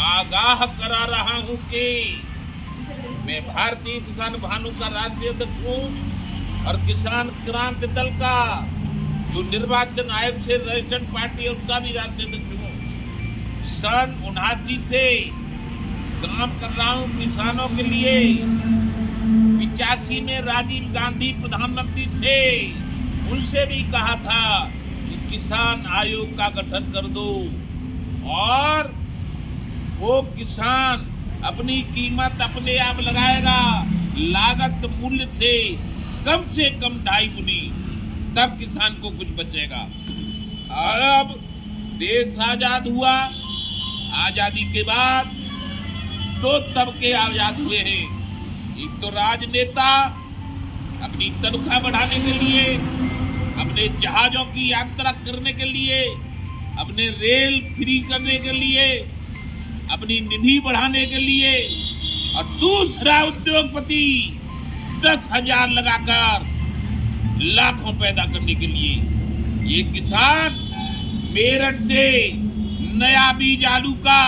आगाह करा रहा हूं कि मैं भारतीय किसान भानु का राज्य अध्यक्ष हूं और किसान क्रांति दल का जो निर्वाचन आयोग से रजिस्टर्ड पार्टी है उसका भी राज्य अध्यक्ष हूं। सन 79 से काम कर रहा हूं किसानों के लिए। 85 में राजीव गांधी प्रधानमंत्री थे, उनसे भी कहा था कि किसान आयोग का गठन कर दो और वो किसान अपनी कीमत अपने आप लगाएगा, लागत मूल्य से कम 2.5 गुनी, तब किसान को कुछ बचेगा। अब देश आजाद हुआ, आजादी के बाद 2 तबके आजाद हुए हैं। एक तो राजनेता अपनी तनख्वाह बढ़ाने के लिए, अपने जहाजों की यात्रा करने के लिए, अपने रेल फ्री करने के लिए, अपनी निधि बढ़ाने के लिए, और दूसरा उद्योगपति 10,000 लगाकर लाखों पैदा करने के लिए। ये किसान मेरठ से नया बीज आलू का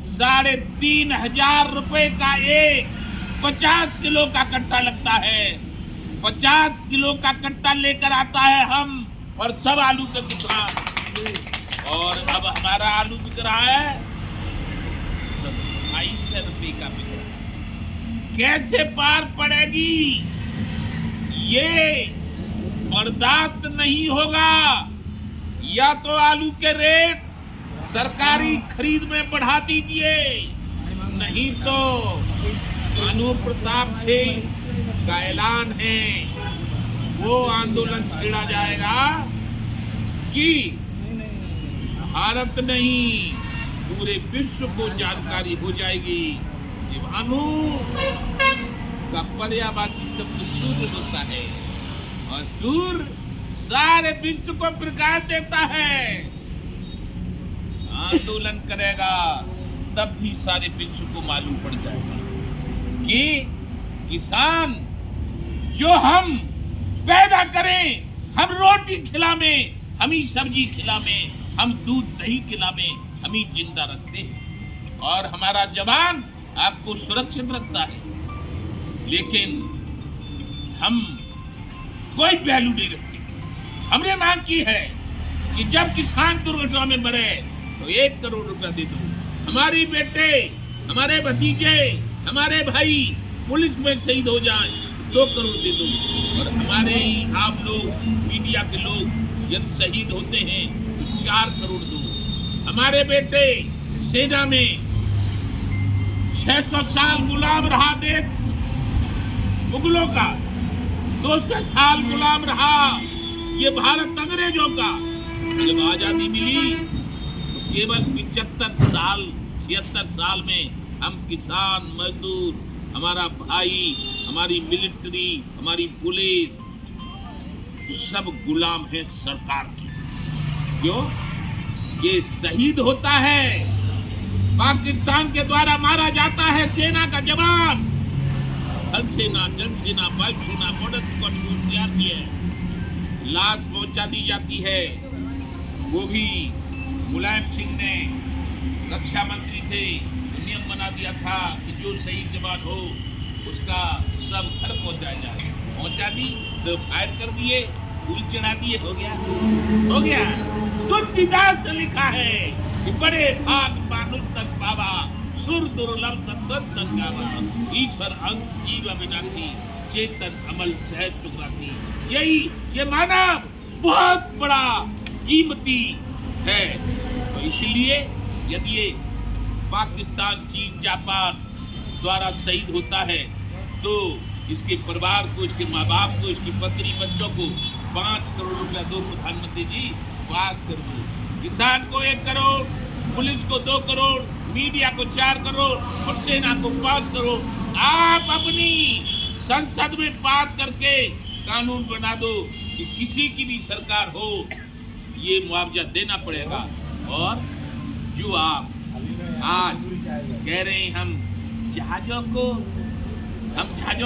3,500 रुपए का एक 50 किलो का कट्टा लगता है। 50 किलो का कट्टा लेकर आता है हम और सब आलू का किसान। और अब हमारा आलू बिक रहा है 2,200 रुपए का बिक रहा है। कैसे पार पड़ेगी? ये बर्दाश्त नहीं होगा। या तो आलू के रेट सरकारी खरीद में बढ़ा दीजिए, नहीं तो भानु प्रताप सिंह का ऐलान है, वो आंदोलन छेड़ा जाएगा कि भारत नहीं पूरे विश्व को जानकारी हो जाएगी कि भानु का पर्यायवाची शब्द सूर्य होता है और सूर्य सारे विश्व को प्रकाश देता है। आंदोलन करेगा तब भी सारे विश्व को मालूम पड़ जाएगा कि किसान जो हम पैदा करें, हम रोटी खिलावें, हम ही सब्जी खिलावें, हम दूध दही खिलावें, हम ही जिंदा रखते हैं और हमारा जवान आपको सुरक्षित रखता है। लेकिन हम कोई वैल्यू नहीं रखते। हमने मांग की है कि जब किसान दुर्घटना में मरे तो 1 करोड़ रुपया दे दो। हमारी बेटे, हमारे भतीजे, हमारे भाई पुलिस में शहीद हो जाएं 2 करोड़ दे दो। और हमारे ही आप लोग मीडिया के लोग यदि शहीद होते हैं तो 4 करोड़ दो। हमारे बेटे सेना में 600 साल गुलाम रहा देश मुगलों का, 200 साल गुलाम रहा ये भारत अंग्रेजों का। जब आजादी मिली तो केवल 76 साल में हम किसान मजदूर, हमारा भाई, हमारी मिलिट्री, हमारी पुलिस सब गुलाम है सरकार की। क्यों? ये शहीद होता है, पाकिस्तान के द्वारा मारा जाता है सेना का जवान। थल सेना, जल सेना, वायु सेना, बॉर्डर को तैयार किया है, लाश पहुंचा दी जाती है। वो भी मुलायम सिंह ने, रक्षा मंत्री थे, नियम बना दिया था कि जो शहीद जवान हो उसका सब घर पहुंचाया जाए। पहुंचा दी तो फायर कर दिए, फूल चढ़ा दिए, हो गया। तुलसीदास से लिखा है कि बड़े भाग मानुष तन पावा, सुर दुर्लभ सत्संग गावा, ईश्वर अंश जीव अविनाशी, चेतन अमल सहज चुकराती। यही ये मानव बहुत बड़ा कीमती है। तो इसलिए यदि ये पाकिस्तान, चीन, जापान द्वारा शहीद होता है तो इसके परिवार को, इसके माँ बाप को, इसकी पत्नी बच्चों को 5 करोड़ रुपया दो प्रधानमंत्री जी, पास कर दो। किसान को 1 करोड़, पुलिस को 2 करोड़, मीडिया को 4 करोड़ और सेना को 5 करोड़। आप अपनी संसद में पास करके कानून बना दो कि किसी की भी सरकार हो ये मुआवजा देना पड़ेगा। और जो आप आज कह रहे हैं हम जहाजों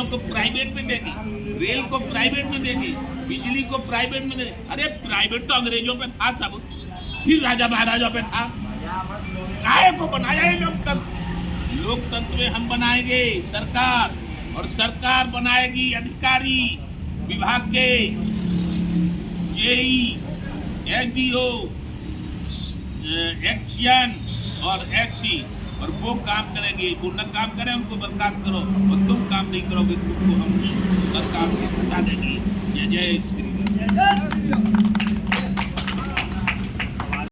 को प्राइवेट में देंगे, रेल को प्राइवेट में देंगे, बिजली को प्राइवेट में देंगे। अरे प्राइवेट तो अंग्रेजों पे था सब, फिर राजा महाराजा पे था। काहे को बनाया है लोकतंत्र। लोकतंत्र में हम बनाएंगे सरकार, और सरकार बनाएगी अधिकारी विभाग के, जेई, एसडीओ, एक्शन और एससी, और वो काम करेंगे। वो न काम करें उनको बर्खास्त करो, और तुम काम नहीं करोगे तुमको हम सरकार से हटा देंगे। जय जय श्री राम।